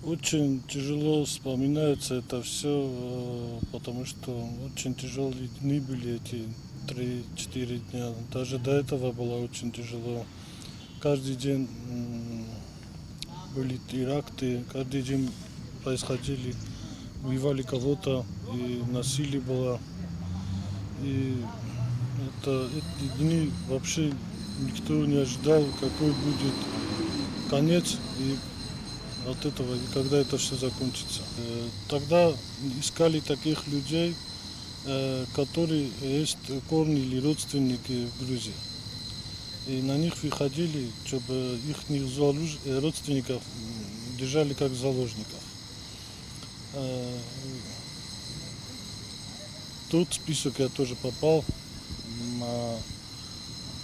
Очень тяжело вспоминается это все, потому что очень тяжелые дни были эти 3-4 дня. Даже до этого было очень тяжело. Каждый день были теракты, каждый день происходили, убивали кого-то, и насилие было. И эти дни вообще никто не ожидал, какой будет конец. И от этого, и когда это все закончится. Тогда искали таких людей, которые есть корни или родственники в Грузии. И на них выходили, чтобы их родственников держали как заложников. В тот список я тоже попал.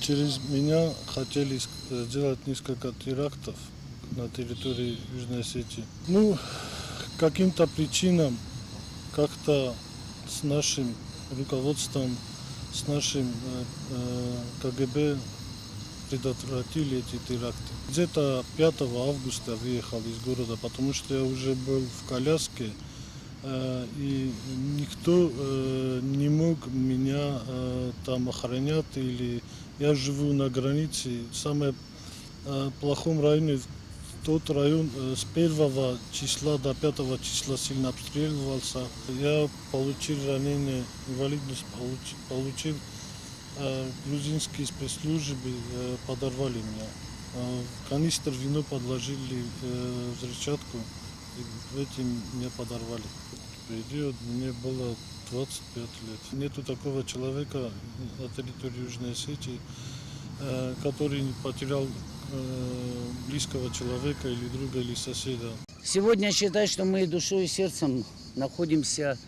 Через меня хотели сделать несколько терактов на территории Южной Осетии. Каким-то причинам как-то с нашим руководством, с нашим КГБ предотвратили эти теракты. Где-то 5 августа выехал из города, потому что я уже был в коляске, и никто не мог меня там охранять, или я живу на границе, в самом плохом районе. Тот район с 1 числа до 5 числа сильно обстреливался. Я получил ранение, инвалидность получил. Грузинские спецслужбы подорвали меня. В канистр вино подложили взрывчатку, и этим меня подорвали. Впереди мне было 25 лет. Нету такого человека на территории Южной Осетии, который потерял близкого человека или друга, или соседа. Сегодня считаю, что мы душой и сердцем находимся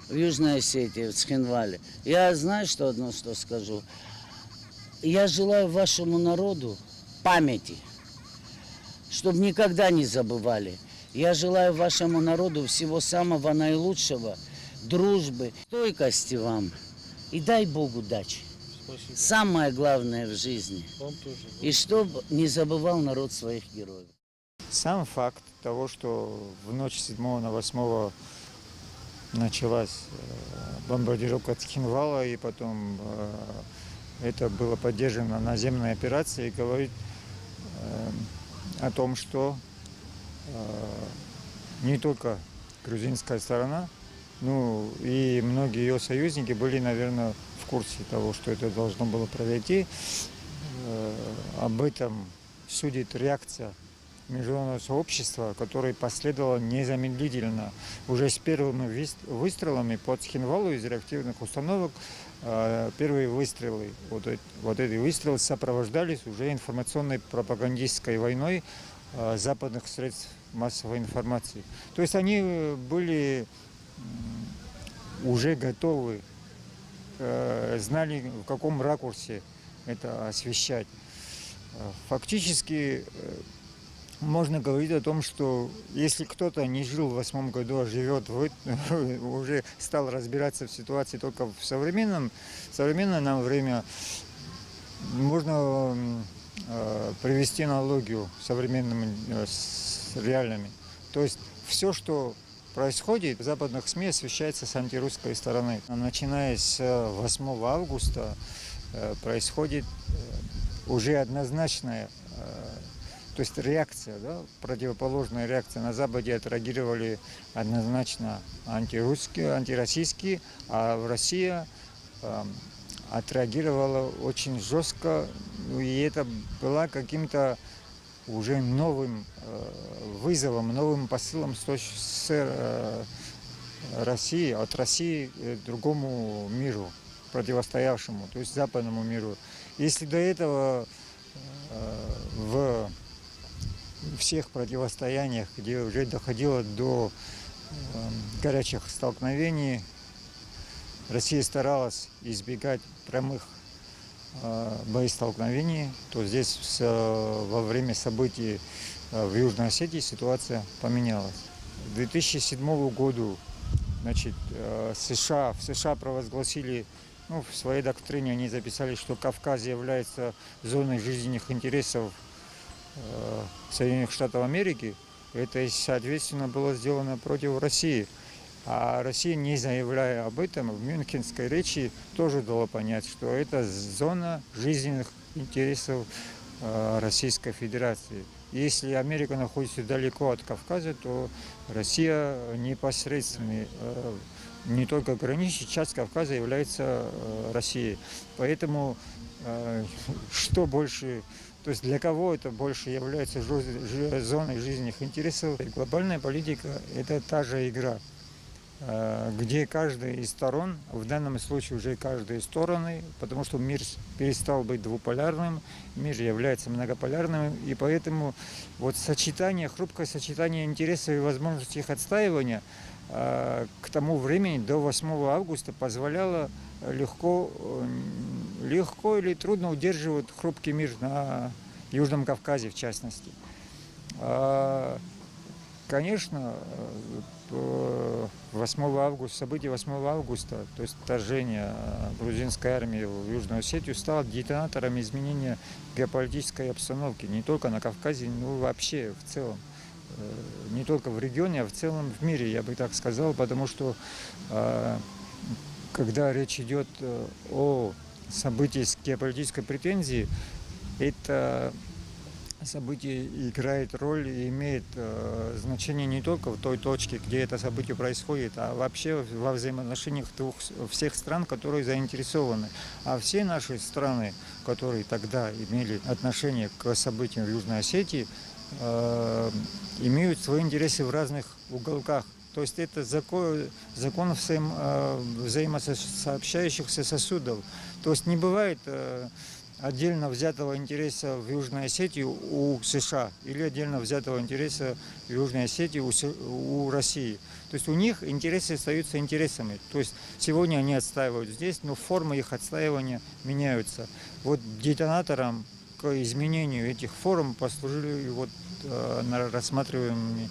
в Южной Осетии, в Цхинвале. Я знаю, что скажу. Я желаю вашему народу памяти, чтобы никогда не забывали. Я желаю вашему народу всего самого наилучшего, дружбы, стойкости вам. И дай Бог удачи. Спасибо. Самое главное в жизни. Вам тоже. И чтобы не забывал народ своих героев. Сам факт того, что в ночь 7 на 8 началась бомбардировка Цхинвала, и потом это было поддержано наземной операцией, говорит о том, что не только грузинская сторона, ну и многие ее союзники были, наверное, в курсе того, что это должно было произойти. Об этом судит реакция международного сообщества, которое последовало незамедлительно. Уже с первыми выстрелами по Цхинвалу из реактивных установок первые выстрелы, вот эти выстрелы сопровождались уже информационной пропагандистской войной западных средств массовой информации. То есть они были уже готовы, знали, в каком ракурсе это освещать. Фактически можно говорить о том, что если кто-то не жил в 8 году, а живет, уже стал разбираться в ситуации только в современное нам время, можно привести аналогию современными с реальными. То есть все, что происходит в западных СМИ, освещается с антирусской стороны. Начиная с 8 августа происходит уже однозначная, то есть реакция, да, противоположная реакция. На Западе отреагировали однозначно антирусские, антироссийские, а в России отреагировала очень жестко, и это было каким-то уже новым вызовом, новым посылом с России, от России к другому миру, противостоявшему, то есть западному миру. Если до этого в всех противостояниях, где уже доходило до горячих столкновений. Россия старалась избегать прямых боестолкновений, то здесь во время событий в Южной Осетии ситуация поменялась. К 2007 году в США провозгласили, в своей доктрине они записали, что Кавказ является зоной жизненных интересов Соединенных Штатов Америки. Это, соответственно, было сделано против России. А Россия, не заявляя об этом, в мюнхенской речи тоже дала понять, что это зона жизненных интересов Российской Федерации. Если Америка находится далеко от Кавказа, то Россия непосредственно не только граничит, часть Кавказа является Россией. Поэтому что больше, то есть для кого это больше является зоной жизненных интересов? Глобальная политика – это та же игра, где каждая из сторон, в данном случае уже каждая из сторон, потому что мир перестал быть двуполярным, мир является многополярным, и поэтому хрупкое сочетание интересов и возможностей их отстаивания к тому времени, до 8 августа, позволяло легко или трудно удерживать хрупкий мир на Южном Кавказе, в частности. Конечно, событие 8 августа, то есть вторжение грузинской армии в Южную Осетию, стало детонатором изменения геополитической обстановки не только на Кавказе, но и вообще в целом. Не только в регионе, а в целом в мире, я бы так сказал, потому что когда речь идет о событии с геополитической претензией, это событие играет роль и имеет значение не только в той точке, где это событие происходит, а вообще во взаимоотношениях всех стран, которые заинтересованы. А все наши страны, которые тогда имели отношение к событиям в Южной Осетии, имеют свои интересы в разных уголках. То есть это закон взаимосообщающихся сосудов. То есть не бывает отдельно взятого интереса в Южной Осетии у США или отдельно взятого интереса в Южной Осетии у России. То есть у них интересы остаются интересами. То есть сегодня они отстаивают здесь, но формы их отстаивания меняются. Детонатором к изменению этих форм послужили рассматриваемые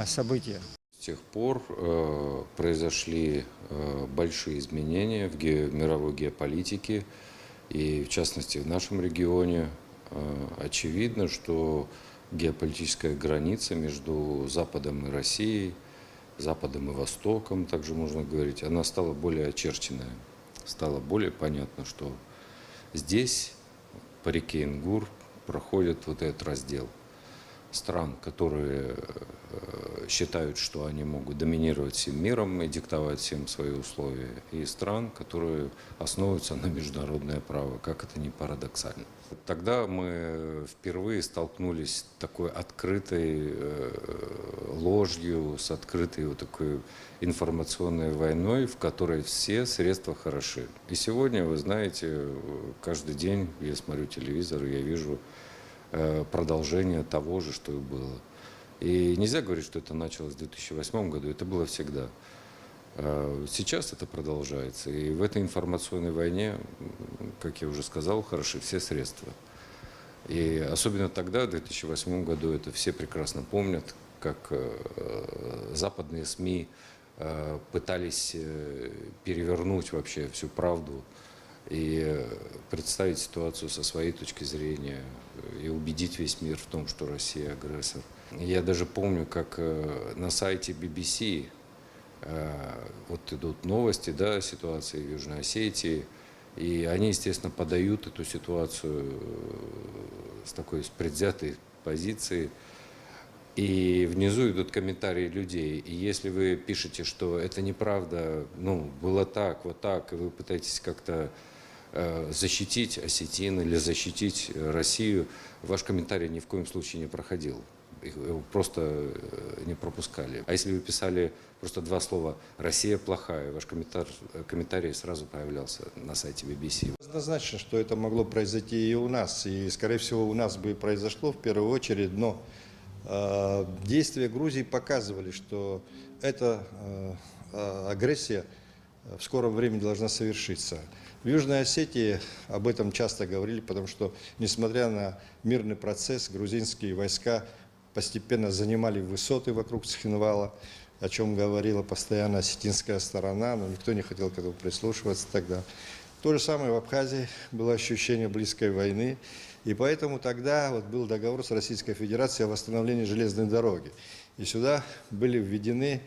события. С тех пор произошли большие изменения в мировой геополитике. И в частности в нашем регионе очевидно, что геополитическая граница между Западом и Россией, Западом и Востоком, также можно говорить, она стала более очерченная. Стало более понятно, что здесь, по реке Ингур, проходит этот раздел стран, которые считают, что они могут доминировать всем миром и диктовать всем свои условия, и стран, которые основываются на международное право, как это ни парадоксально. Тогда мы впервые столкнулись с такой открытой ложью, с открытой такой информационной войной, в которой все средства хороши. И сегодня, вы знаете, каждый день я смотрю телевизор, и я вижу продолжение того же, что и было. И нельзя говорить, что это началось в 2008 году, это было всегда. Сейчас это продолжается. И в этой информационной войне, как я уже сказал, хороши все средства. И особенно тогда, в 2008 году, это все прекрасно помнят, как западные СМИ пытались перевернуть вообще всю правду и представить ситуацию со своей точки зрения и убедить весь мир в том, что Россия агрессор. Я даже помню, как на сайте BBC идут новости, да, ситуации в Южной Осетии, и они, естественно, подают эту ситуацию с предвзятой позиции. И внизу идут комментарии людей. И если вы пишете, что это неправда, было так, вот так, и вы пытаетесь как-то защитить осетин или защитить Россию, ваш комментарий ни в коем случае не проходил. Его просто не пропускали. А если вы писали просто два слова «Россия плохая», ваш комментарий сразу появлялся на сайте BBC. Однозначно, что это могло произойти и у нас. И, скорее всего, у нас бы произошло в первую очередь, но действия Грузии показывали, что эта агрессия в скором времени должна совершиться. В Южной Осетии об этом часто говорили, потому что, несмотря на мирный процесс, грузинские войска постепенно занимали высоты вокруг Цхинвала, о чем говорила постоянно осетинская сторона, но никто не хотел к этому прислушиваться тогда. То же самое в Абхазии было ощущение близкой войны, и поэтому тогда вот был договор с Российской Федерацией о восстановлении железной дороги. И сюда были введены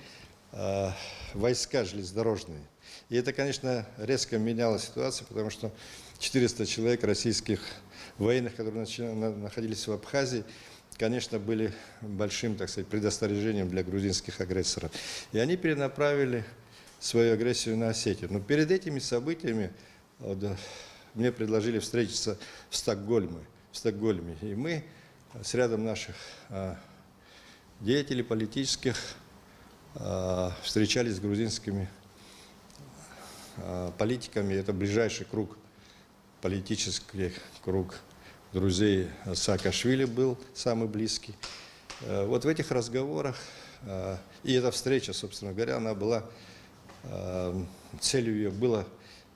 войска железнодорожные. И это, конечно, резко меняло ситуацию, потому что 400 человек российских военных, которые находились в Абхазии, конечно, были большим, так сказать, предостережением для грузинских агрессоров. И они перенаправили свою агрессию на Осетию. Но перед этими событиями мне предложили встретиться в Стокгольме. И мы с рядом наших деятелей политических встречались с грузинскими политиками. Это ближайший круг, политический круг друзей Саакашвили был самый близкий. Вот в этих разговорах, и эта встреча, собственно говоря, она была, целью ее было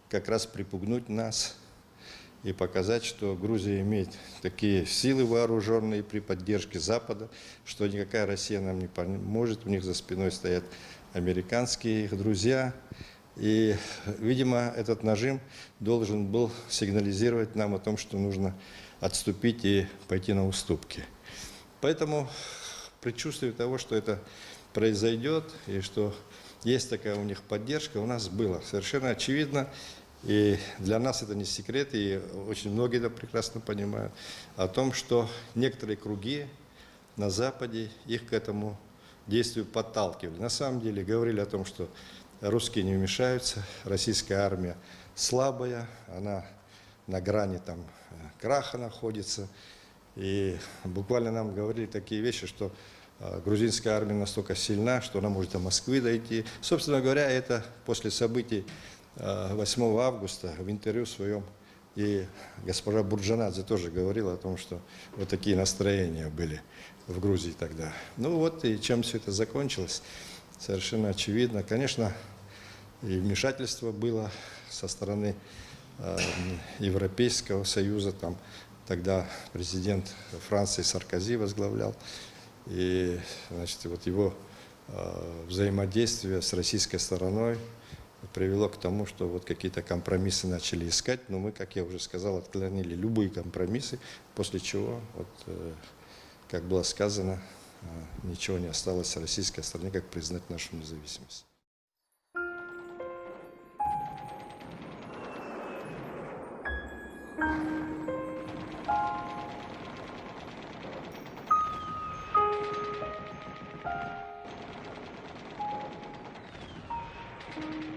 как раз припугнуть нас и показать, что Грузия имеет такие силы вооруженные при поддержке Запада, что никакая Россия нам не поможет, у них за спиной стоят американские их друзья. И, видимо, этот нажим должен был сигнализировать нам о том, что нужно отступить и пойти на уступки. Поэтому предчувствие того, что это произойдет и что есть такая у них поддержка, у нас было совершенно очевидно. И для нас это не секрет, и очень многие это прекрасно понимают, о том, что некоторые круги на Западе их к этому действию подталкивали. На самом деле говорили о том, что русские не вмешаются, российская армия слабая, она на грани там краха находится. И буквально нам говорили такие вещи, что грузинская армия настолько сильна, что она может до Москвы дойти. Собственно говоря, это после событий 8 августа в интервью своем и госпожа Бурджанадзе тоже говорила о том, что вот такие настроения были в Грузии тогда. Ну вот и чем все это закончилось, совершенно очевидно. Конечно, и вмешательство было со стороны Европейского Союза, там тогда президент Франции Саркози возглавлял, и значит, вот его взаимодействие с российской стороной привело к тому, что вот какие-то компромиссы начали искать, но мы, как я уже сказал, отклонили любые компромиссы, после чего, вот, как было сказано, ничего не осталось российской стороне, как признать нашу независимость. Thank you.